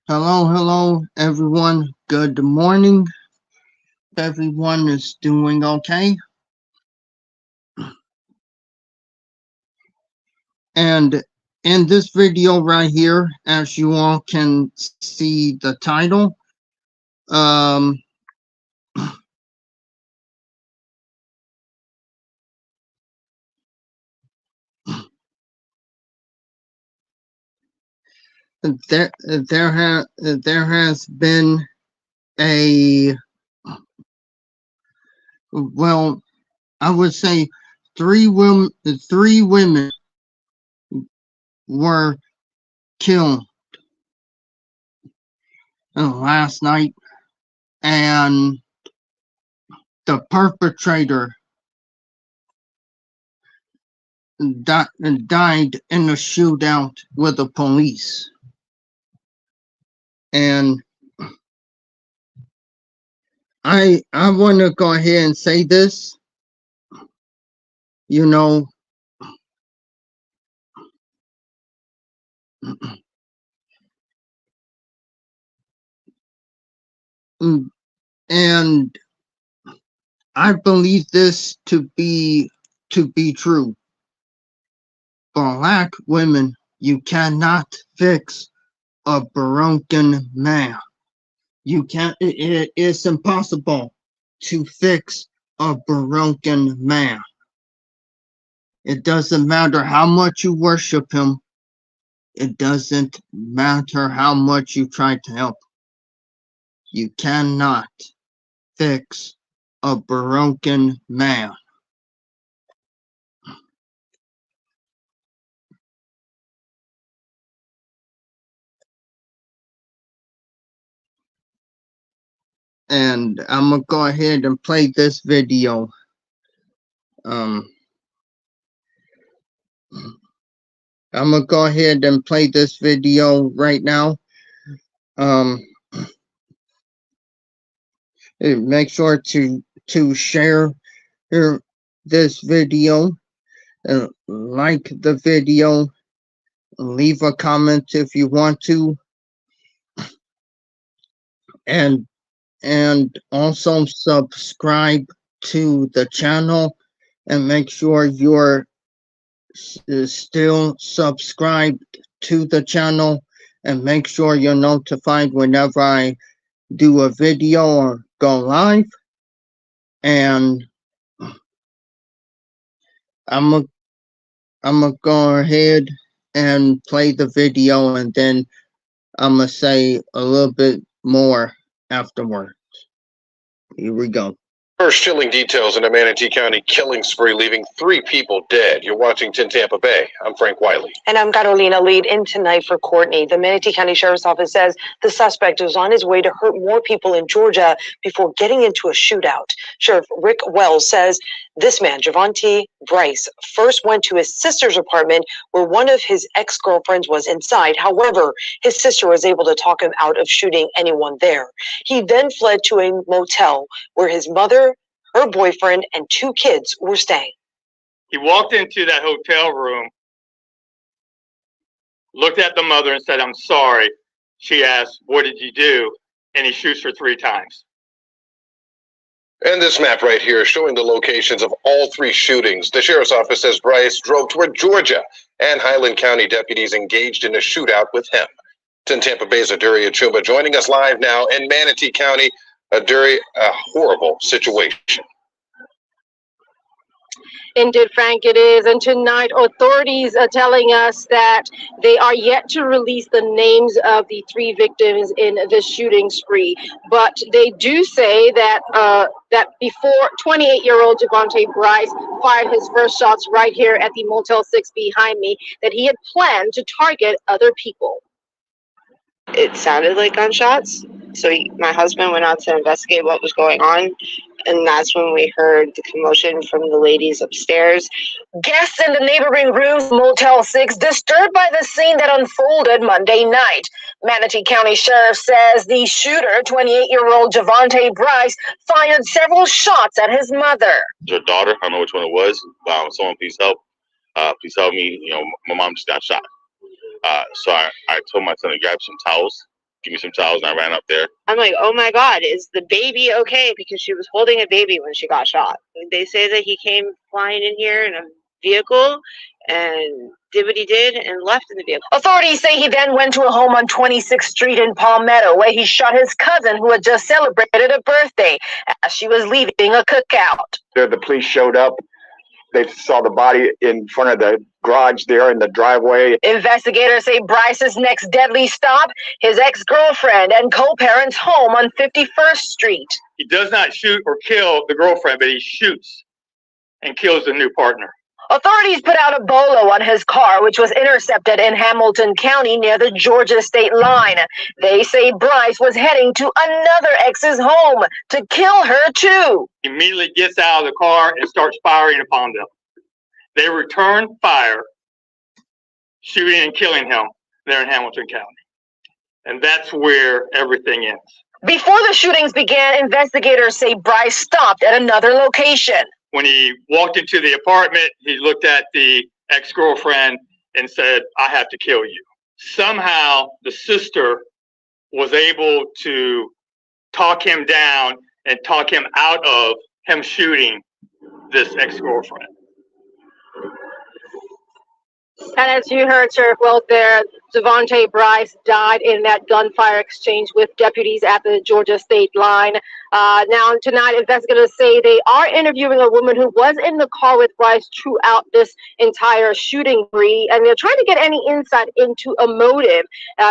Hello, everyone. Good morning. Everyone is doing okay. And in this video right here, as you all can see the title, um, there has been a, well, I would say three women were killed last night, and the perpetrator died in a shootout with the police. And I want to go ahead and say this. You know, and I believe this to be true. Black women, you cannot fix a broken man. You can't. It's impossible to fix a broken man. It doesn't matter how much you worship him. It doesn't matter how much you try to help. You cannot fix a broken man. And I'm gonna go ahead and play this video. I'm gonna go ahead and play this video right now. Make sure to share this video, like the video, leave a comment if you want to, and also subscribe to the channel, and make sure you're still subscribed to the channel, and make sure you're notified whenever I do a video or go live. And I'm gonna go ahead and play the video, and then I'm gonna say a little bit more afterward. Here we go. First chilling details in a Manatee County killing spree, leaving 3 people dead. You're watching 10 Tampa Bay. I'm Frank Wiley. And I'm Carolina. Lead in tonight for Courtney. The Manatee County Sheriff's Office says the suspect was on his way to hurt more people in Georgia before getting into a shootout. Sheriff Rick Wells says this man, Javonte Bryce, first went to his sister's apartment where one of his ex-girlfriends was inside. However, his sister was able to talk him out of shooting anyone there. He then fled to a motel where his mother, her boyfriend, and 2 kids were staying. He walked into that hotel room, looked at the mother and said, "I'm sorry." She asked, "What did you do?" And he shoots her 3 times. And this map right here is showing the locations of all 3 shootings. The sheriff's office says Bryce drove toward Georgia, and Highland County deputies engaged in a shootout with him. 10 Tampa Bay's Aduri Achumba joining us live now in Manatee County. Aduri, a horrible situation. Indeed, Frank, it is. And tonight, authorities are telling us that they are yet to release the names of the 3 victims in the shooting spree. But they do say that that before 28-year-old Javonte Bryce fired his first shots right here at the Motel 6 behind me, that he had planned to target other people. It sounded like gunshots. So my husband went out to investigate what was going on, and that's when we heard the commotion from the ladies upstairs. Guests in the neighboring rooms, Motel 6, disturbed by the scene that unfolded Monday night. Manatee County Sheriff says the shooter, 28-year-old Javonte Bryce, fired several shots at his mother. Your daughter, I don't know which one it was. Someone please help. Please help me. My mom just got shot. So I told my son to grab some towels give me some towels, and I ran up there. I'm like, oh my God, is the baby okay? Because she was holding a baby when she got shot. They say that he came flying in here in a vehicle and did what he did and left in the vehicle. Authorities say he then went to a home on 26th Street in Palmetto where he shot his cousin who had just celebrated a birthday as she was leaving a cookout. There, the police showed up. They saw the body in front of the garage there in the driveway. Investigators say Bryce's next deadly stop, his ex-girlfriend and co-parents' home on 51st Street. He does not shoot or kill the girlfriend, but he shoots and kills the new partner. Authorities put out a bolo on his car, which was intercepted in Hamilton County near the Georgia state line. They say Bryce was heading to another ex's home to kill her too. He immediately gets out of the car and starts firing upon them. They return fire, shooting and killing him there in Hamilton County. And that's where everything ends. Before the shootings began, investigators say Bryce stopped at another location. When he walked into the apartment, he looked at the ex-girlfriend and said, I have to kill you. Somehow the sister was able to talk him down and talk him out of him shooting this ex-girlfriend. And as you heard, Sheriff Wells there, Devontae Bryce died in that gunfire exchange with deputies at the Georgia state line. Now, tonight, investigators say they are interviewing a woman who was in the car with Bryce throughout this entire shooting spree, and they're trying to get any insight into a motive.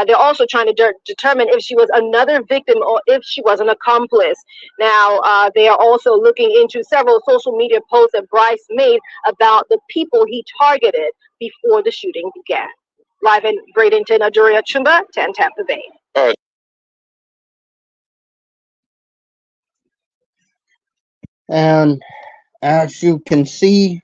They're also trying to determine if she was another victim or if she was an accomplice. Now, they are also looking into several social media posts that Bryce made about the people he targeted before the shooting began. Live in Bradenton, Ajuria Chumba, 10 Tampa Bay. And as you can see,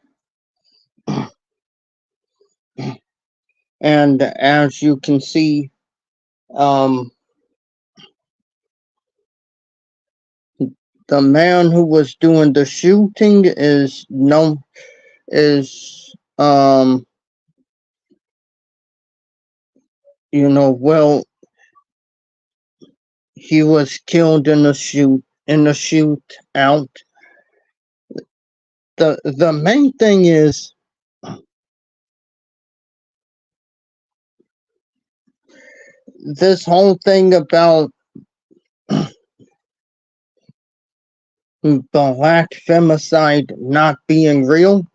the man who was doing the shooting he was killed in a shootout. The main thing is this whole thing about black femicide not being real.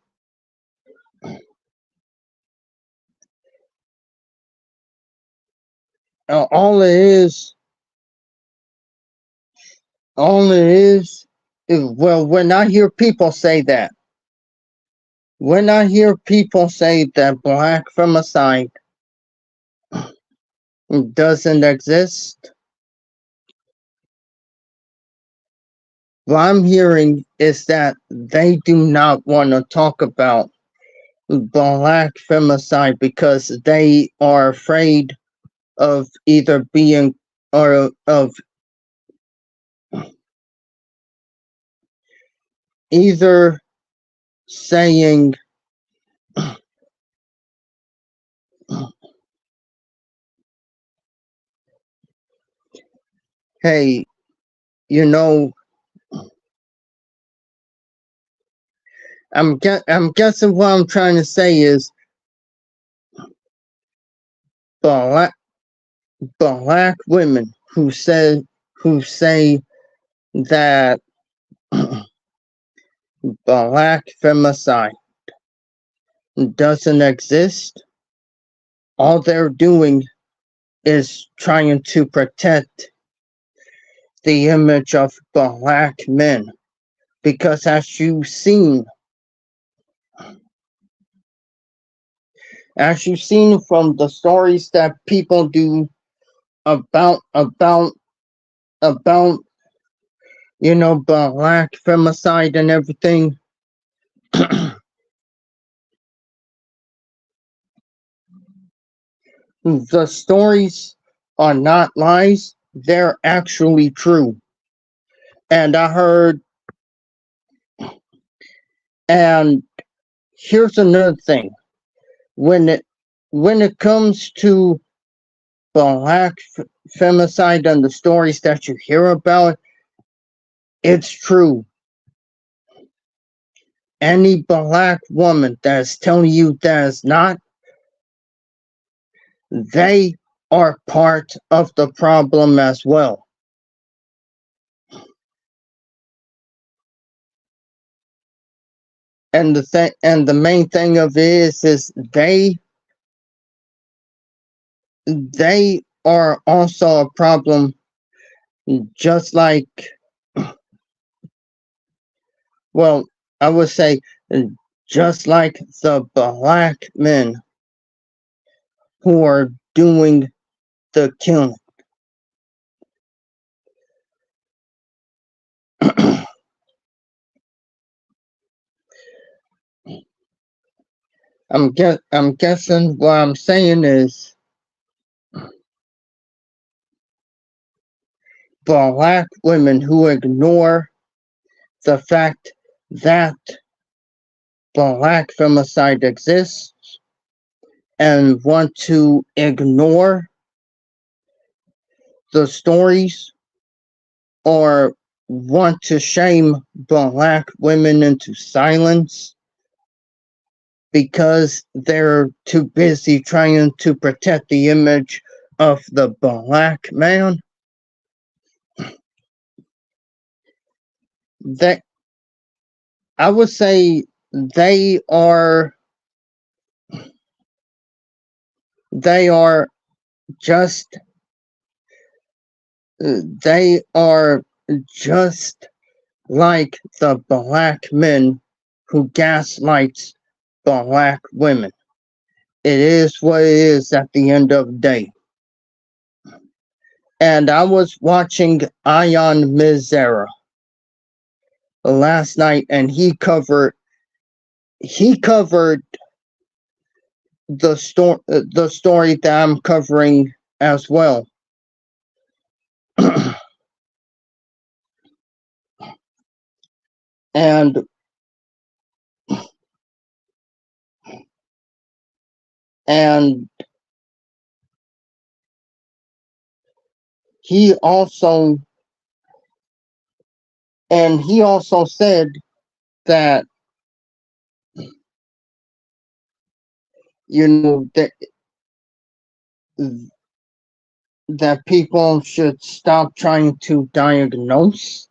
All it is, well, when I hear people say that, black femicide doesn't exist, what I'm hearing is that they do not want to talk about black femicide because they are afraid of either being or of either saying hey, I'm guessing what I'm trying to say is black women who say that black femicide doesn't exist. All they're doing is trying to protect the image of black men, because as you've seen from the stories that people do about black femicide and everything, the stories are not lies, they're actually true. And here's another thing. When it comes to black femicide and the stories that you hear about, it's true. Any black woman that's telling you that is not, they are part of the problem as well. And the main thing of it is they are also a problem, just like, well, I would say just like the black men who are doing the killing. I'm guessing what I'm saying is black women who ignore the fact that black femicide exists and want to ignore the stories or want to shame black women into silence because they're too busy trying to protect the image of the black man. That, I would say, they are just they are just like the black men who gaslights black women. It is what it is at the end of the day. And I was watching Ion Mizera last night, and he covered the story that I'm covering as well. and and he also said that, you know, that people should stop trying to diagnose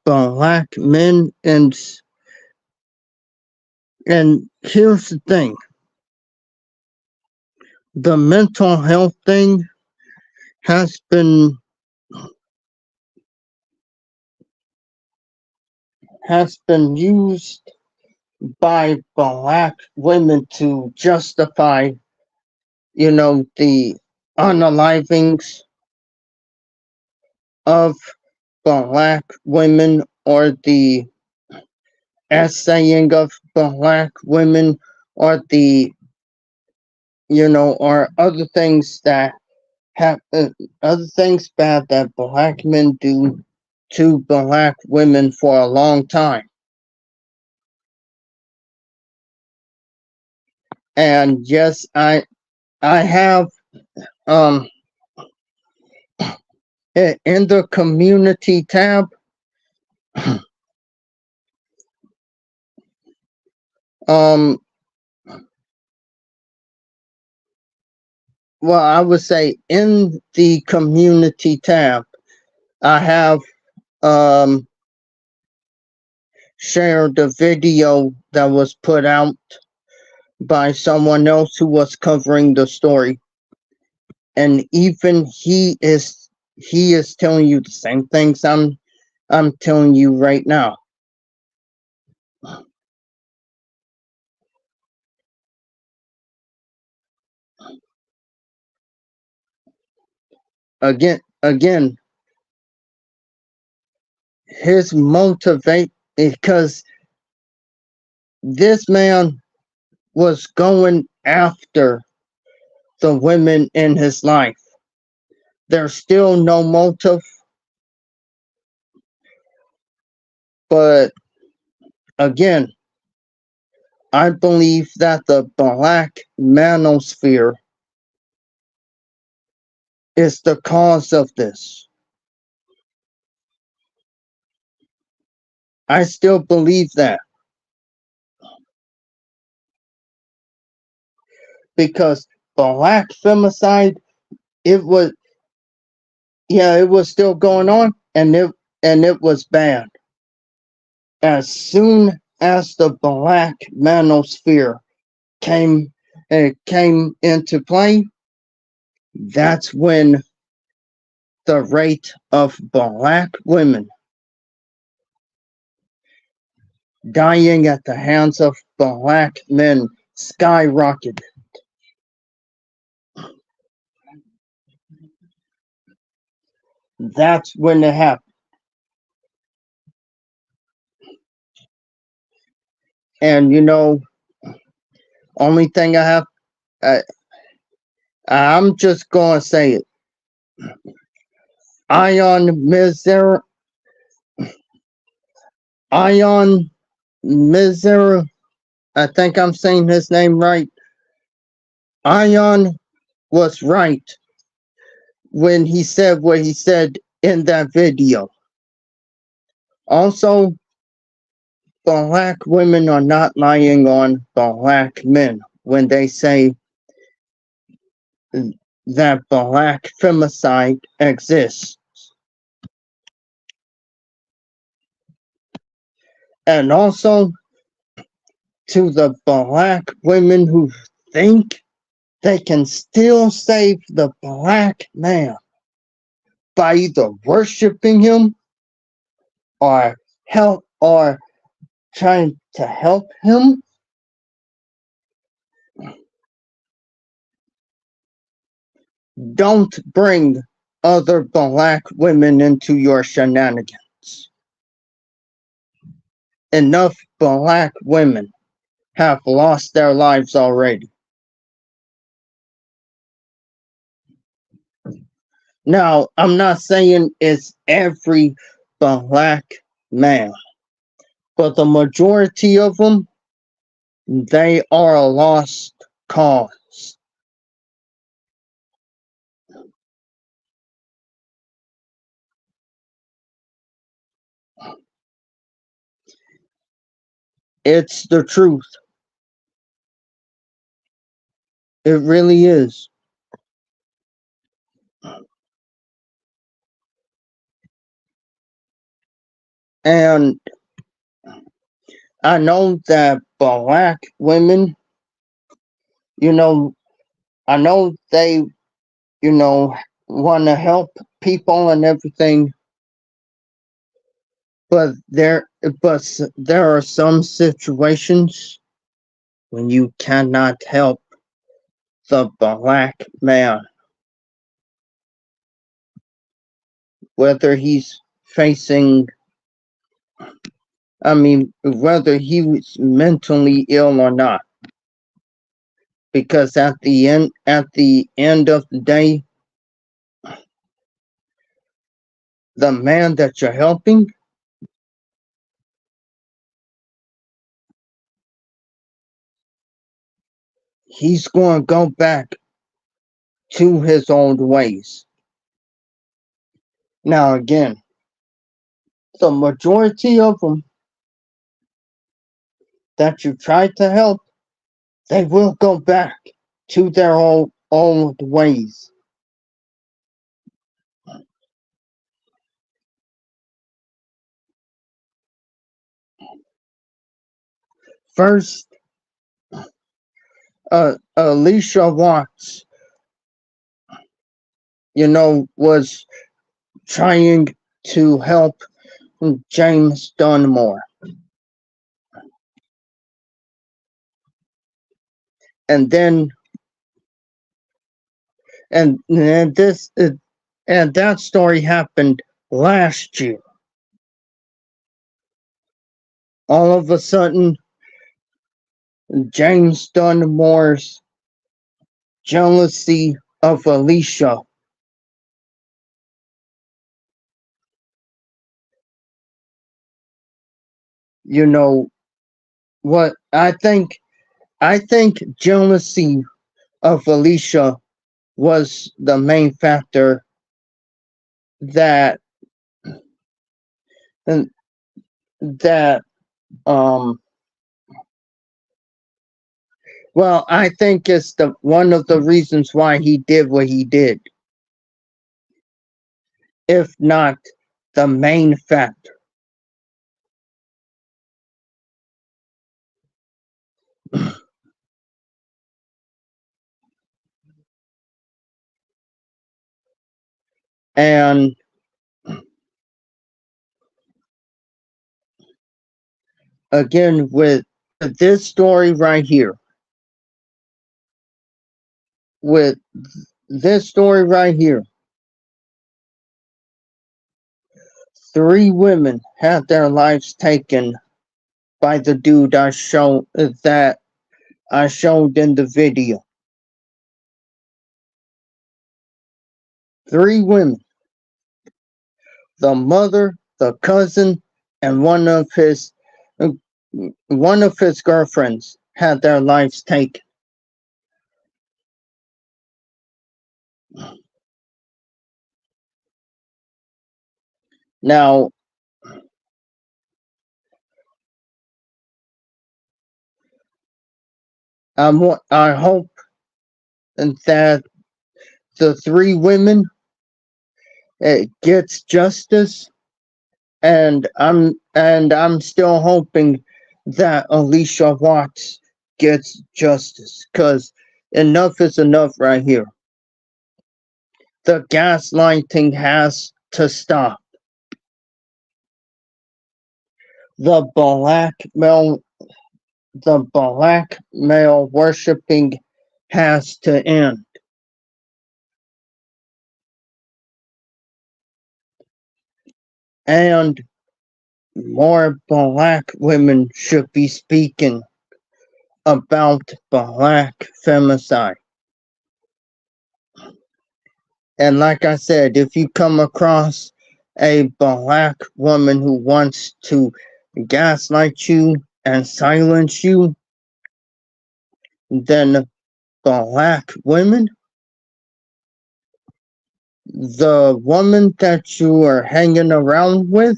black men. And here's the thing, the mental health thing has been used by black women to justify, you know, the unalivings of black women, or the essaying of black women, or the, you know, or other things that other things bad that black men do to black women for a long time. And yes, I have in the community tab, well, I would say in the community tab, I have shared a video that was put out by someone else who was covering the story, and even he is telling you the same things I'm telling you right now. Again, his motivate, because this man was going after the women in his life. There's still no motive, but again, I believe that the black manosphere is the cause of this. I still believe that. Because black femicide, it was still going on, and it was bad. As soon as the black manosphere came into play, that's when the rate of black women dying at the hands of black men skyrocketed. That's when it happened. And only thing I'm just gonna say it. Ion Miser, I think I'm saying his name right. Ion was right when he said what he said in that video. Also, black women are not lying on black men when they say that black femicide exists. And also, to the black women who think they can still save the black man by either worshiping him or trying to help him, don't bring other black women into your shenanigans. Enough black women have lost their lives already. Now, I'm not saying it's every black man, but the majority of them, they are a lost cause. It's the truth. It really is. And I know that black women, I know they, want to help people and everything, but there are some situations when you cannot help the black man, whether he's facing, whether he's mentally ill or not, because at the end of the day, the man that you're helping, he's going to go back to his old ways. Now again, the majority of them that you try to help, they will go back to their old ways. First, Alicia Watts, was trying to help James Dunmore. And then, and that story happened last year. All of a sudden, James Dunmore's jealousy of Alicia what I think I think jealousy of Alicia was the main factor that that um well, I think it's the one of the reasons why he did what he did, if not the main factor. And again, with this story right here, with this story right here, 3 women had their lives taken by the dude that I showed in the video. 3 women. The mother, the cousin, and one of his girlfriends had their lives taken. Now, I hope that the 3 women gets justice, and I'm still hoping that Alicia Watts gets justice, because enough is enough right here. The gaslighting has to stop. The blackmail worshipping has to end. And more black women should be speaking about black femicide. And like I said, if you come across a black woman who wants to gaslight you and silence you, then black women, the woman that you are hanging around with,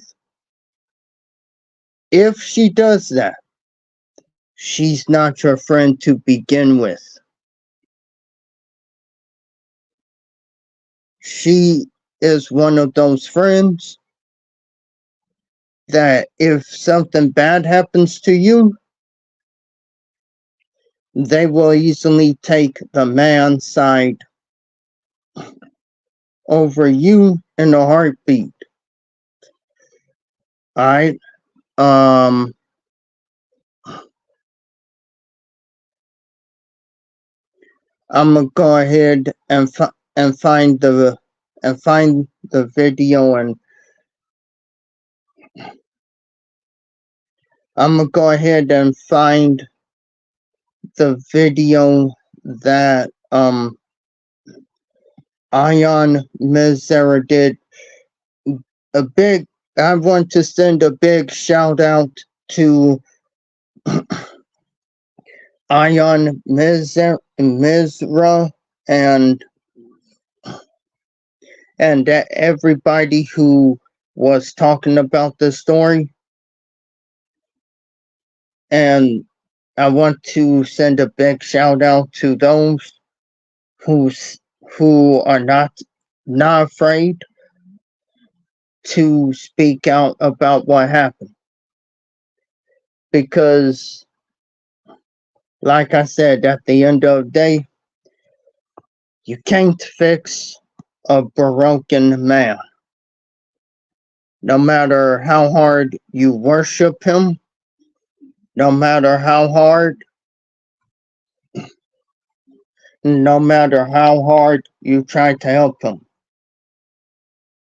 if she does that, she's not your friend to begin with. She is one of those friends that if something bad happens to you, they will easily take the man's side over you in a heartbeat. Alright. I'm gonna go ahead and find the video, and I'm gonna go ahead and find the video that Ion Mizera did. I want to send a big shout out to Ion Mizra and everybody who was talking about this story. And I want to send a big shout out to those who are not afraid to speak out about what happened. Because, like I said, at the end of the day, you can't fix a broken man. No matter how hard you worship him, no matter how hard you try to help him,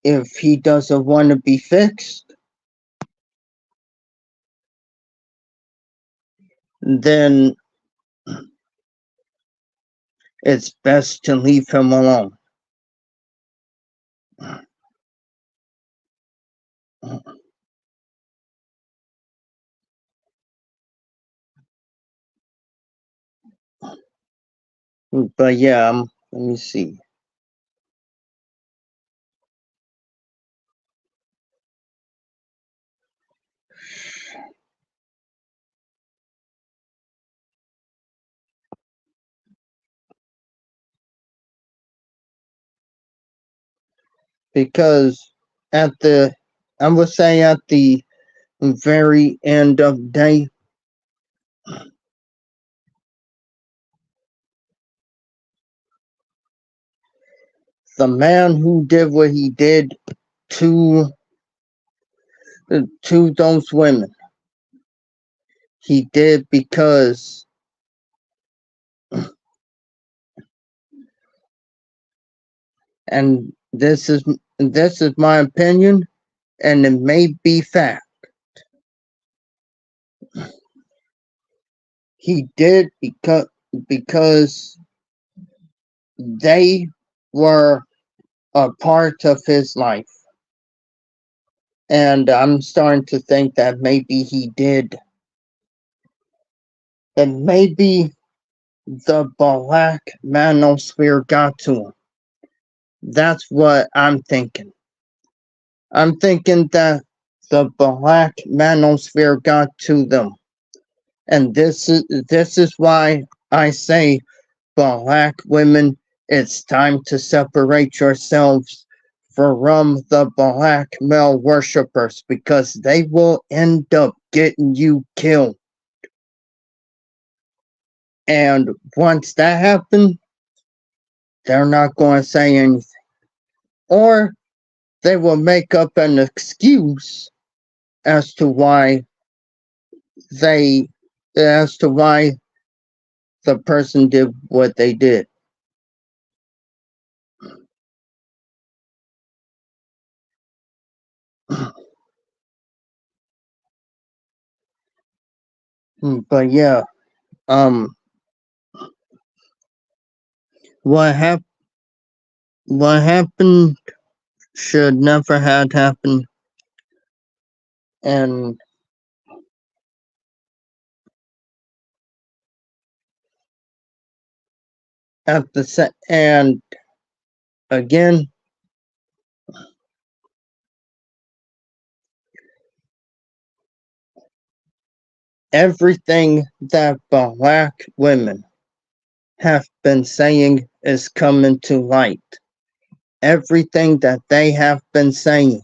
if he doesn't want to be fixed, then it's best to leave him alone. But yeah, let me see. Because I would say at the very end of the day, the man who did what he did to those women, he did because, and this is my opinion, and it may be fact. He did because they were a part of his life. And I'm starting to think that maybe he did. And maybe the black manosphere got to him. That's what I'm thinking. I'm thinking that the black manosphere got to them. And this is why I say, black women, it's time to separate yourselves from the black male worshippers, because they will end up getting you killed. And once that happens, they're not going to say anything. Or they will make up an excuse as to why they as to why the person did what they did. But yeah, what happened should never had happened. And and again, everything that black women have been saying is coming to light. Everything that they have been saying.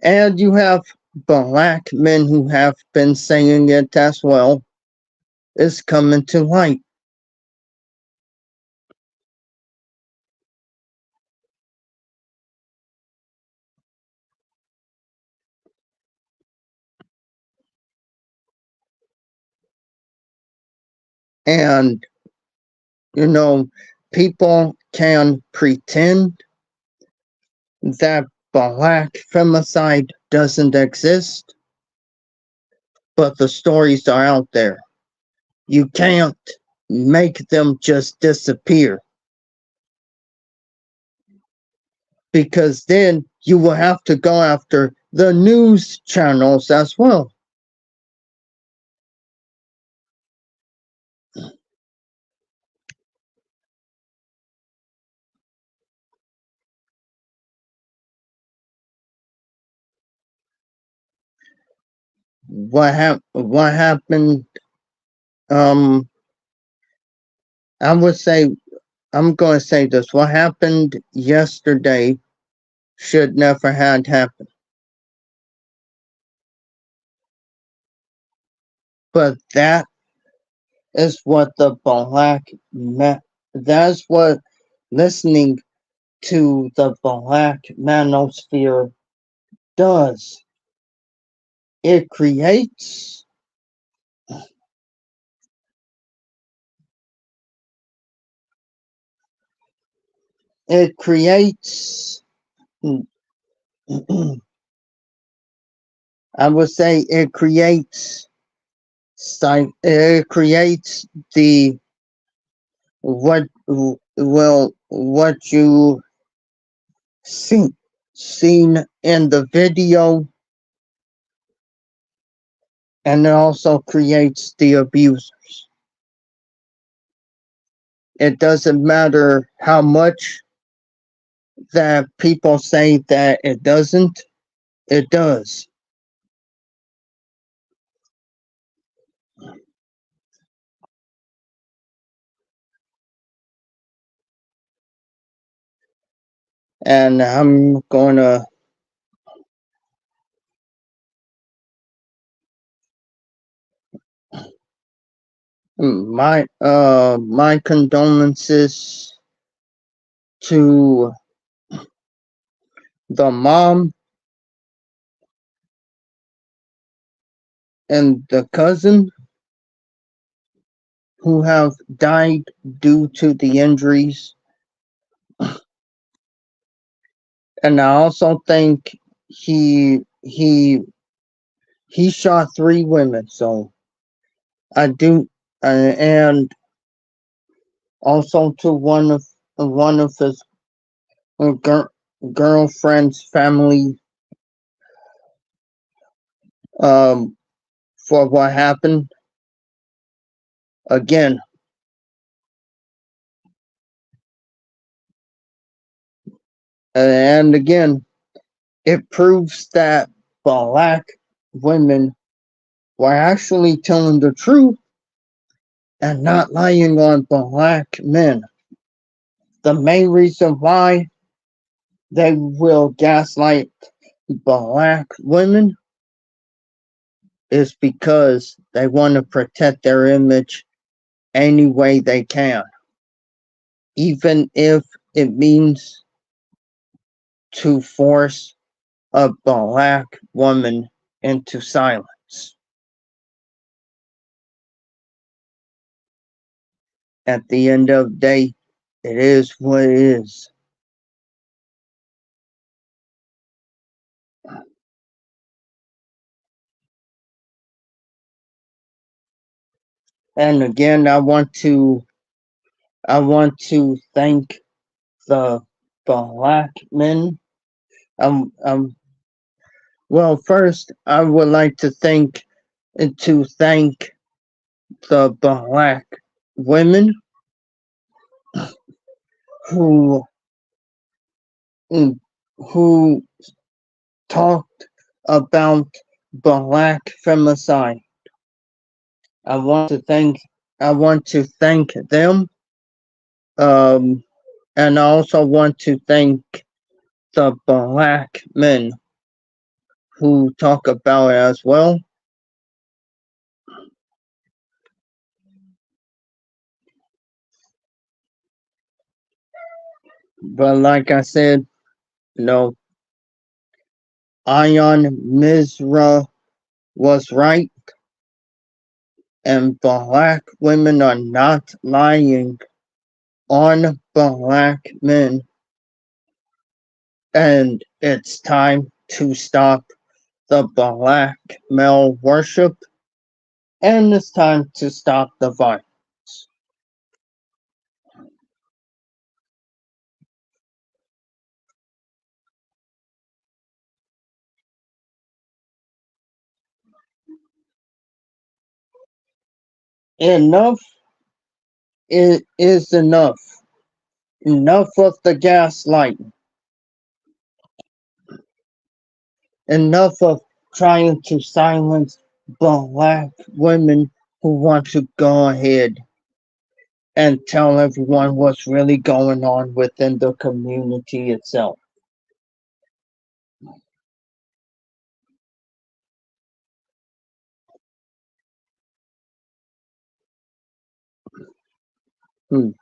And you have black men who have been saying it as well, is coming to light. And, people can pretend that black femicide doesn't exist, but the stories are out there. You can't make them just disappear, because then you will have to go after the news channels as well. What happened? I would say, I'm going to say this: what happened yesterday should never had happened. But that is what that's what listening to the black manosphere does. It creates it creates I would say it creates the what you seen in the video, and it also creates the abusers. It doesn't matter how much that people say that it doesn't, it does. And I'm gonna my condolences to the mom and the cousin who have died due to the injuries. And I also think he shot 3 women, so I do, and also to one of his girlfriend's family, um for what happened. Again, and again, it proves that black women were actually telling the truth and not lying on black men. The main reason why they will gaslight black women is because they want to protect their image any way they can, even if it means to force a black woman into silence. At the end of the day, it is what it is. And again, I want to thank the black men. Well, first, I would like to thank the black women who who talked about black femicide. I want to thank them. Um, and I also want to thank the black men who talk about it as well. But like I said, you know, Ion Mizra was right, and black women are not lying on black men. And it's time to stop the black male worship, and it's time to stop the violence. Enough is enough. Enough of the gaslighting. Enough of trying to silence black women who want to go ahead and tell everyone what's really going on within the community itself.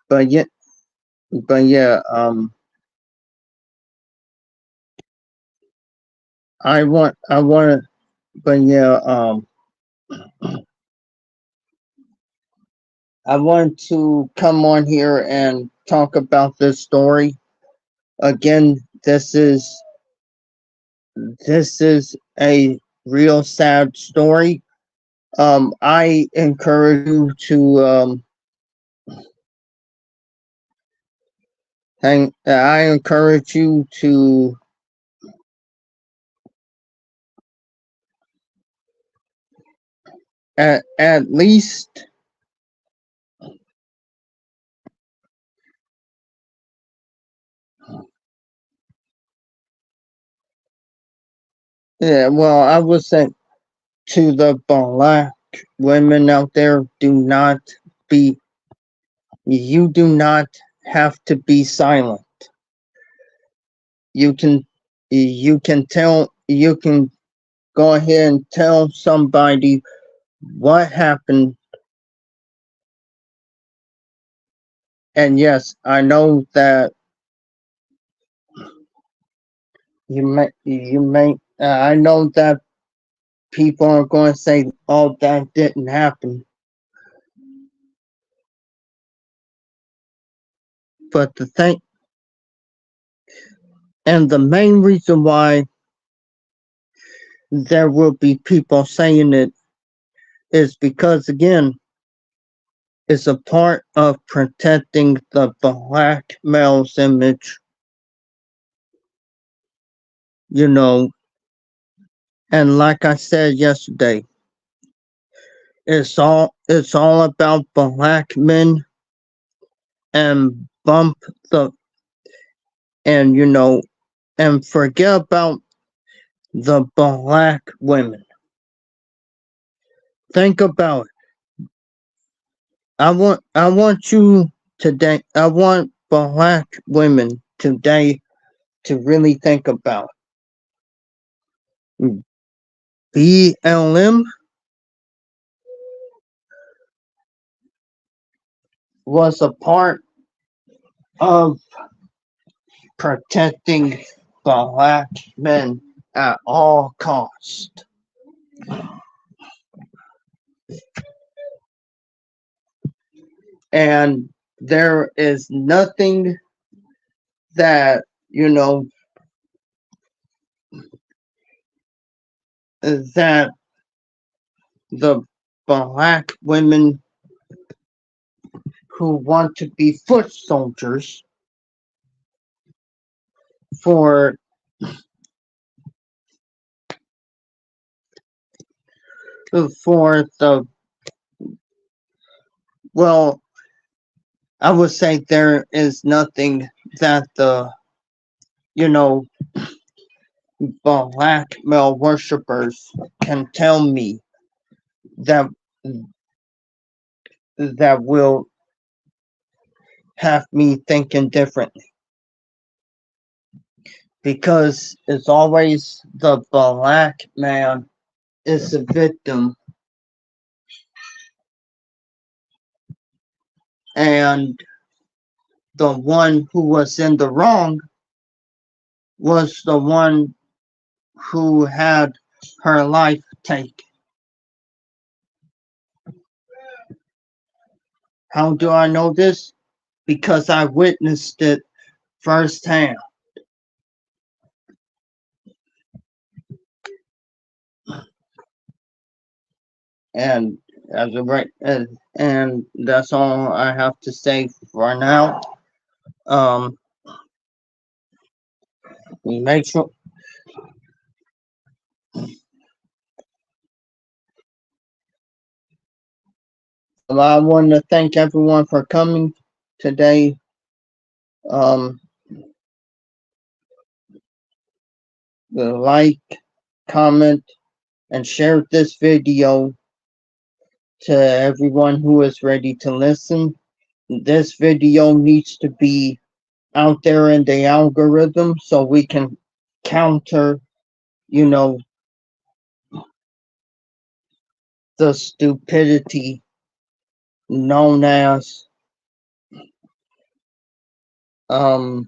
But yet, but yeah, I want, but yeah, I want to come on here and talk about this story again. This is a real sad story. I encourage you to I encourage you to at least Yeah, well, I would say to the black women out there, be, you do not have to be silent. You can, you can go ahead and tell somebody what happened. And yes, I know that I know that people are going to say, oh, that didn't happen. But the thing, and the main reason why there will be people saying it is because, again, it's a part of protecting the black male's image, you know. And like I said yesterday, it's all about black men and bump the and you know and forget about the black women. Think about it. I want you today. I want black women today to really think about it. BLM was a part of protecting black men at all costs. And there is nothing that, that the black women who want to be foot soldiers for the, well, I would say there is nothing that the, you know, black male worshippers can tell me that will have me thinking differently, because it's always the black man is the victim, and the one who was in the wrong was the one who had her life taken. How do I know this? Because I witnessed it firsthand. And as a right, and that's all I have to say for now. Make sure. I want to thank everyone for coming today. Like, comment, and share this video to everyone who is ready to listen. This video needs to be out there in the algorithm so we can counter, the stupidity known as the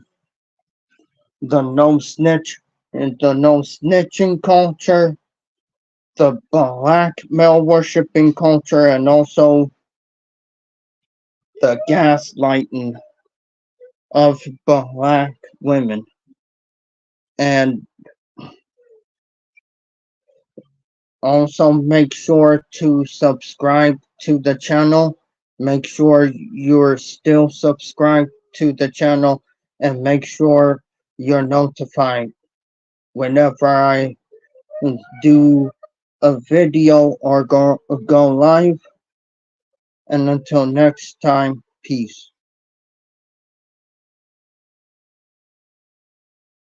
no snitch and the no snitching culture, the black male worshipping culture, and also the gaslighting of black women. And also make sure to subscribe to the channel. Make sure you're still subscribed to the channel, and make sure you're notified whenever I do a video or go live. And until next time, peace.